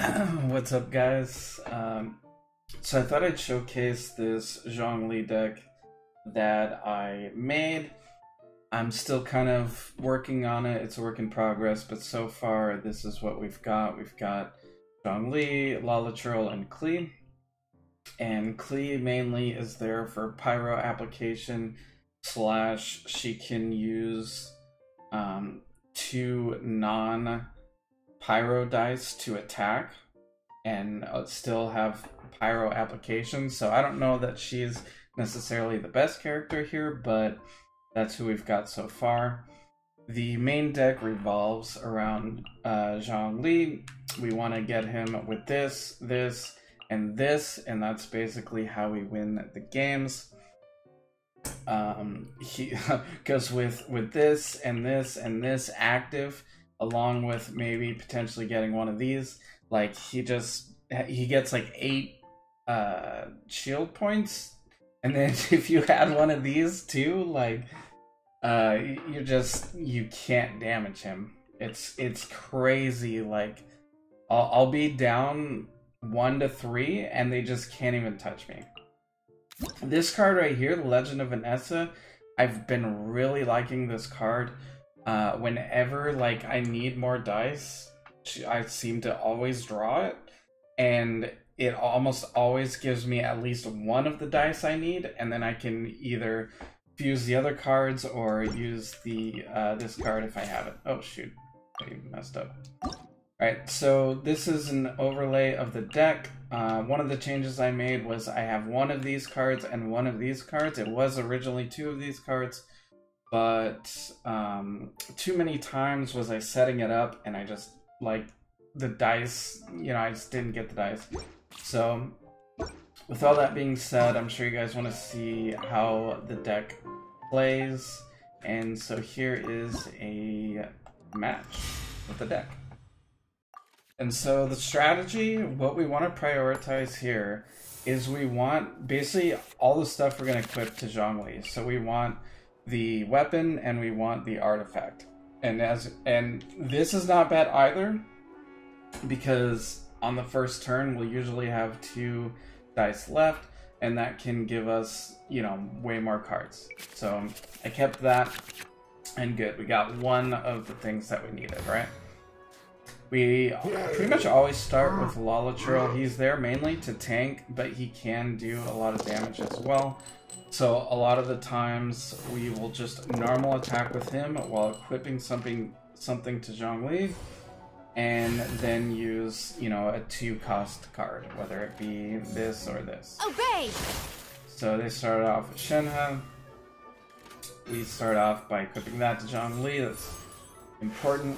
What's up, guys? So I thought I'd showcase this Zhongli deck that I made. I'm still kind of working on it. It's a work in progress, but so far this is what we've got. We've got Zhongli, Lalatril, and Klee. And Klee mainly is there for pyro application / she can use 2 non-pyro dice to attack and still have pyro applications. So I don't know that she's necessarily the best character here, but that's who we've got so far. The main deck revolves around Zhongli. We want to get him with this, and this, and that's basically how we win the games. He goes with this and this and this active, along with maybe potentially getting one of these. Like he gets like 8 shield points, and then if you add one of these too, like you can't damage him. It's crazy. Like I'll be down 1 to 3 and they just can't even touch me. This card right here, the Legend of Vanessa, I've been really liking this card. Whenever like I need more dice, I seem to always draw it, and it almost always gives me at least one of the dice I need, and then I can either fuse the other cards or use the this card if I have it. Oh shoot, I messed up. Alright, so this is an overlay of the deck. One of the changes I made was I have one of these cards and one of these cards. It was originally 2 of these cards, but too many times was I setting it up and I just, like, the dice, I just didn't get the dice. So, with all that being said, I'm sure you guys want to see how the deck plays, and so here is a match with the deck. And so the strategy, what we want to prioritize here is we want basically all the stuff we're going to equip to Zhongli. So we want the weapon and we want the artifact. And this is not bad either, because on the first turn we'll usually have 2 dice left, and that can give us, way more cards. So I kept that, and good. We got one of the things that we needed, right? We pretty much always start with Lalatril. He's there mainly to tank, but he can do a lot of damage as well. So a lot of the times we will just normal attack with him while equipping something to Zhongli, and then use, a 2-cost card, whether it be this or this. Obey! So they started off with Shenhe. We start off by equipping that to Zhongli. That's important.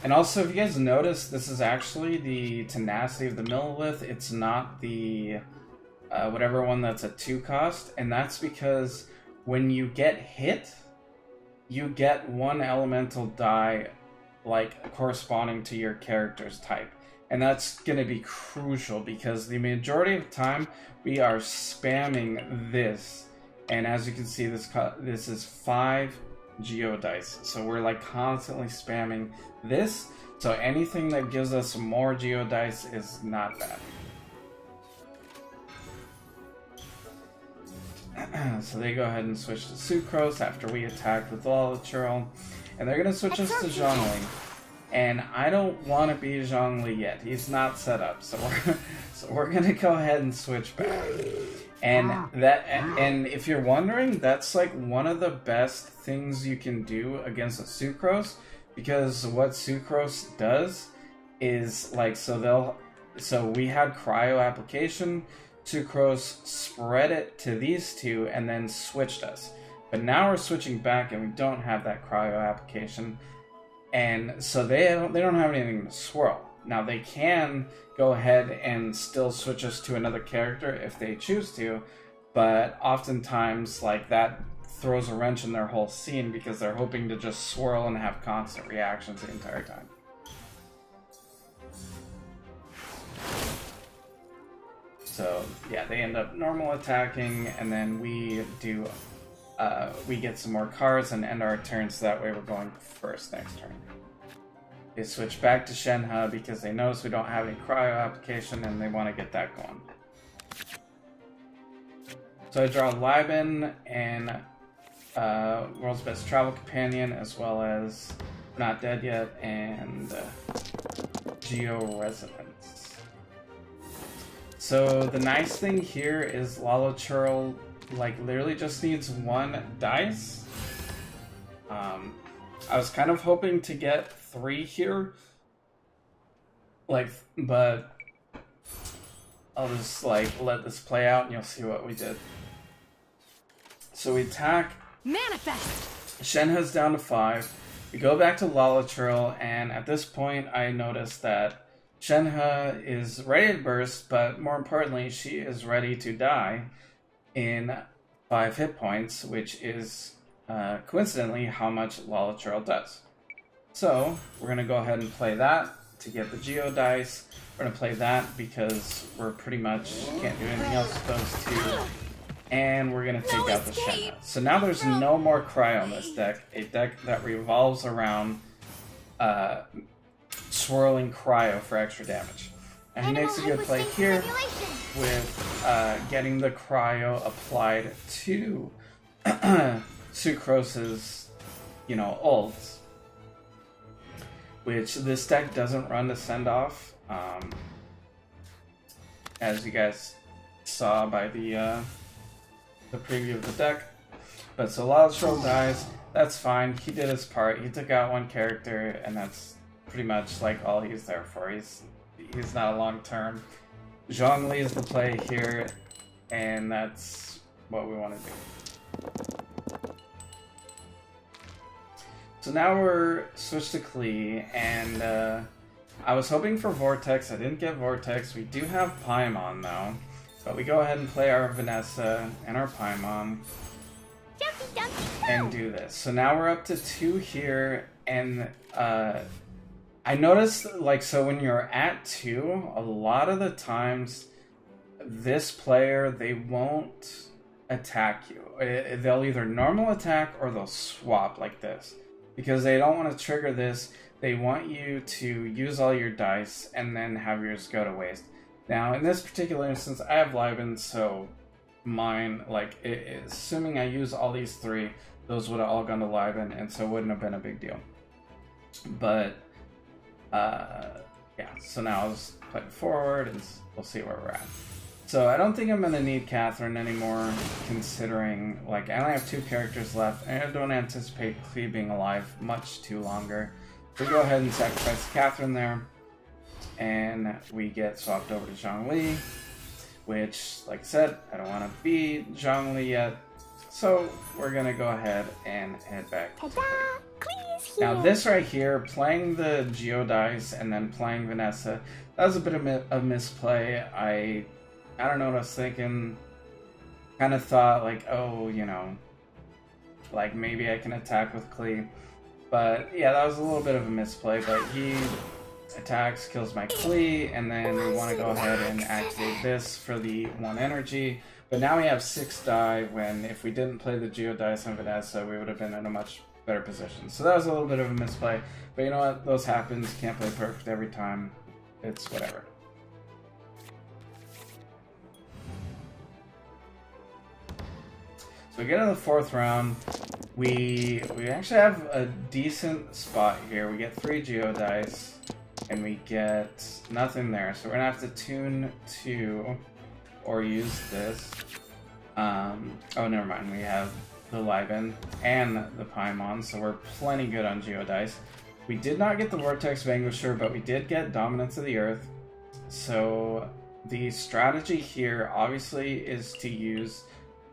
And also, if you guys notice, this is actually the Tenacity of the Millilith. It's not the whatever one that's a 2-cost, and that's because when you get hit, you get 1 elemental die, like, corresponding to your character's type. And that's going to be crucial, because the majority of the time we are spamming this, and as you can see, this is 5 geodice, so we're like constantly spamming this. So anything that gives us more geodice is not bad. So they go ahead and switch to Sucrose after we attacked with Lalatril, and they're gonna switch us to Zhongli. And I don't want to be Zhongli yet. He's not set up, so we're gonna go ahead and switch back. And if you're wondering, that's like one of the best things you can do against a Sucrose, because what Sucrose does is like, so we had cryo application, Sucrose spread it to these 2 and then switched us. But now we're switching back and we don't have that cryo application, and so they don't have anything to swirl. Now they can go ahead and still switch us to another character if they choose to, but oftentimes like that throws a wrench in their whole scene, because they're hoping to just swirl and have constant reactions the entire time. So yeah, they end up normal attacking, and then we get some more cards and end our turn, so that way we're going first next turn. They switch back to Shenhe because they notice we don't have any cryo application and they want to get that going. So I draw Liben and World's Best Travel Companion, as well as Not Dead Yet and Geo Resonance. So the nice thing here is Lalo Churl like literally just needs 1 dice. I was kind of hoping to get 3 here, like, but I'll just like let this play out and you'll see what we did. So we attack. Manifest. Shenhe's down to 5. We go back to Lalo Churl, and at this point I notice that Shenhe is ready to burst, but more importantly, she is ready to die in 5 hit points, which is coincidentally how much Lalo Churl does. So we're going to go ahead and play that to get the Geo dice. We're going to play that because we're pretty much can't do anything else with those 2. And we're going to take out the Shenhe. So now there's no more cryo in this deck. A deck that revolves around swirling cryo for extra damage. And he makes a good play here with getting the cryo applied to Sucrose's, ults. Which this deck doesn't run to send off. As you guys saw by the preview of the deck. But so Lalo Churl dies, that's fine. He did his part. He took out 1 character, and that's pretty much like all he's there for. He's not a long term. Zhongli is the play here, and that's what we want to do. So now we're switched to Klee, and I was hoping for Vortex. I didn't get Vortex. We do have Paimon though. But we go ahead and play our Vanessa and our Paimon and do this. So now we're up to 2 here, and I noticed, so when you're at 2, a lot of the times this player, they won't attack you. They'll either normal attack or they'll swap like this. Because they don't want to trigger this, they want you to use all your dice and then have yours go to waste. Now, in this particular instance, I have Liben, so mine, assuming I use all these 3, those would have all gone to Liben, and so it wouldn't have been a big deal. But, yeah, so now I'll just play it forward, and we'll see where we're at. So I don't think I'm going to need Catherine anymore, considering, I only have 2 characters left, and I don't anticipate Klee being alive much too longer. So we go ahead and sacrifice Catherine there. And we get swapped over to Zhongli, which, like I said, I don't want to be Zhongli yet. So we're going to go ahead and head back. Now this right here, playing the Geo dice and then playing Vanessa, that was a bit of a misplay. I don't know what I was thinking. Kind of thought maybe I can attack with Klee. But yeah, that was a little bit of a misplay, but he attacks, kills my Klee, and then we want to go ahead and activate this for the 1 energy. But now we have 6 die, when if we didn't play the Geo dice on Vanessa, we would have been in a much better position. So that was a little bit of a misplay, but you know what, those happens. Can't play perfect every time. It's whatever. So we get into the 4th round. We actually have a decent spot here. We get 3 Geo dice. And we get nothing there, so we're gonna have to tune 2 or use this. Oh, never mind. We have the Liben and the Paimon, so we're plenty good on Geo dice. We did not get the Vortex Vanquisher, but we did get Dominance of the Earth. So the strategy here, obviously, is to use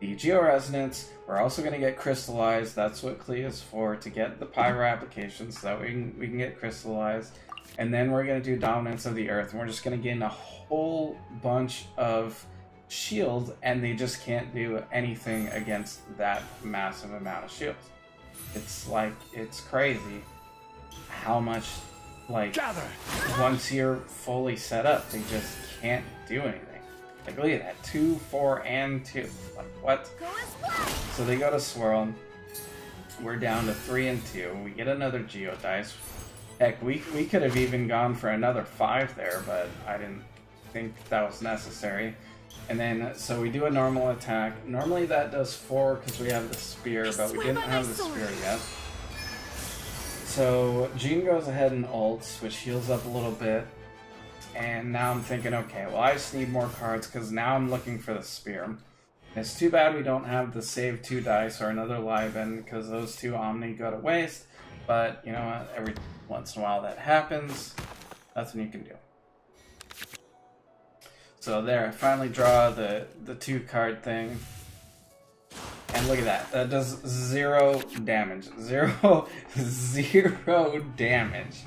the Geo Resonance. We're also going to get Crystallized. That's what Klee is for, to get the Pyro application, so that we can get Crystallized. And then we're going to do Dominance of the Earth, and we're just going to gain a whole bunch of shield, and they just can't do anything against that massive amount of shields. It's crazy how much, Gather. once you're fully set up, they just can't do anything. Look at that, 2, 4, and 2. What? So they go to Swirl. We're down to 3 and 2. We get another Geo dice. Heck, we could have even gone for another 5 there, but I didn't think that was necessary. And then, so we do a normal attack. Normally that does 4 because we have the spear, but we didn't have the spear yet. So Jean goes ahead and ults, which heals up a little bit. And now I'm thinking, okay, well I just need more cards because now I'm looking for the spear. It's too bad we don't have the save 2 dice or another live in because those 2 Omni go to waste. But you know what, every once in a while that happens. Nothing you can do. So there, I finally draw the 2 card thing. And look at that. That does 0 damage. Zero damage.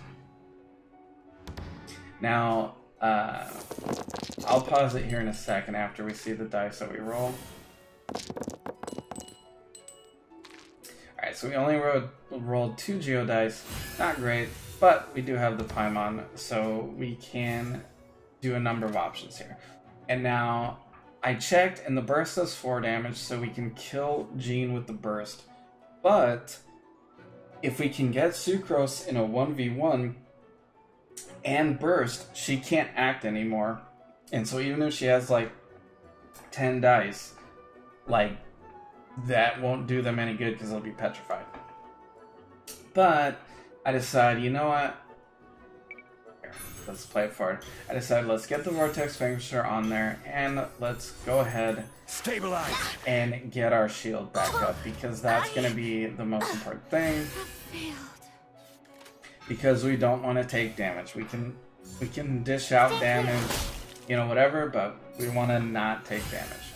Now, I'll pause it here in a second after we see the dice that we roll. Alright, so we only rolled 2 Geodice. Not great, but we do have the Paimon, so we can do a number of options here. And now, I checked, and the burst does 4 damage, so we can kill Jean with the burst. But, if we can get Sucrose in a 1v1 and burst, she can't act anymore. And so even if she has, like, 10 dice, like, that won't do them any good because they'll be petrified. But, I decided, you know what? Let's play it forward. I decided let's get the Vortex Vanquisher on there and let's go ahead stabilize and get our shield back up because that's going to be the most important thing. Because we don't want to take damage. We can dish out damage, you know, whatever, but we want to not take damage.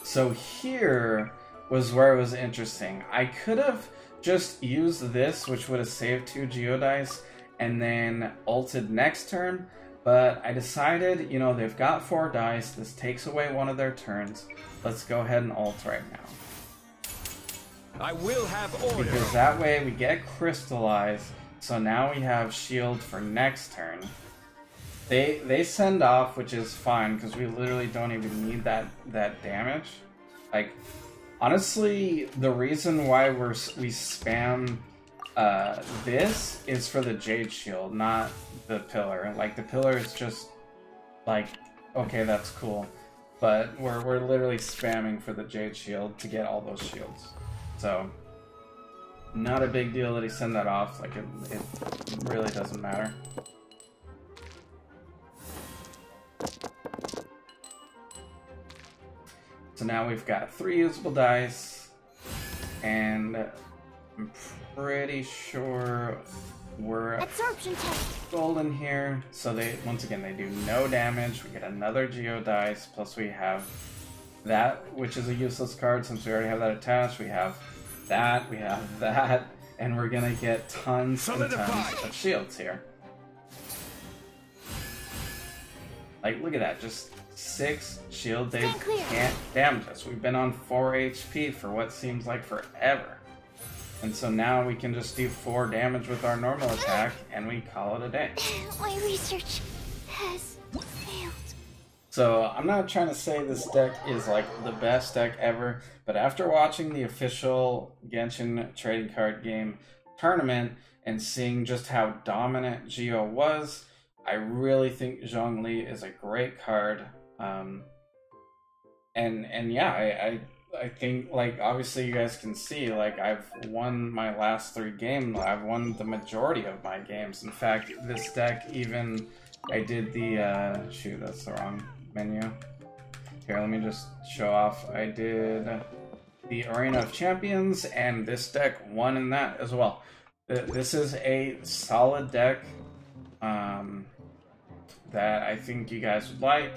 So here was where it was interesting. I could have just used this, which would have saved 2 Geodice, and then ulted next turn, but I decided, you know, they've got 4 dice, this takes away one of their turns. Let's go ahead and ult right now. I will have order. Because that way we get crystallized, so now we have shield for next turn. They send off, which is fine, because we literally don't even need that damage. Like, honestly, the reason why we spam this is for the Jade Shield, not the Pillar. Like, the Pillar is just, like, okay, that's cool. But we're literally spamming for the Jade Shield to get all those shields. So, not a big deal that he sent that off. Like, it really doesn't matter. So now we've got 3 usable dice, and I'm pretty sure we're Absorption test. golden here. So once again they do no damage. We get another Geodice, plus we have that, which is a useless card since we already have that attached. We have that, and we're gonna get tons and tons of shields here. Like, look at that, just 6 shield. They can't damage us. We've been on 4 HP for what seems like forever. And so now we can just do 4 damage with our normal attack, and we call it a day. My research has failed. So I'm not trying to say this deck is like the best deck ever, but after watching the official Genshin trading card game tournament and seeing just how dominant Geo was, I really think Zhongli is a great card. And yeah, I think, like, obviously you guys can see, like, I've won my last 3 games. I've won the majority of my games. In fact, this deck even, I did the, shoot, that's the wrong menu. Here, let me just show off. I did the Arena of Champions, and this deck won in that as well. This is a solid deck, that I think you guys would like.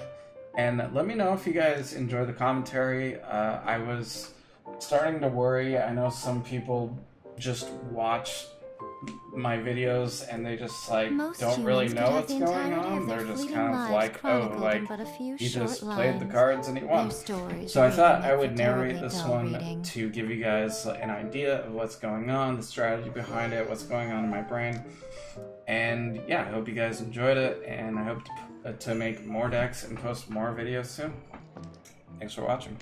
And let me know if you guys enjoy the commentary. I was starting to worry. I know some people just watch my videos and they just like don't really know what's going on. They're just kind of like, oh, like he just played the cards and he won. So I thought I would narrate this one to give you guys an idea of what's going on, the strategy behind it, what's going on in my brain. And yeah, I hope you guys enjoyed it, and I hope to make more decks and post more videos soon. Thanks for watching.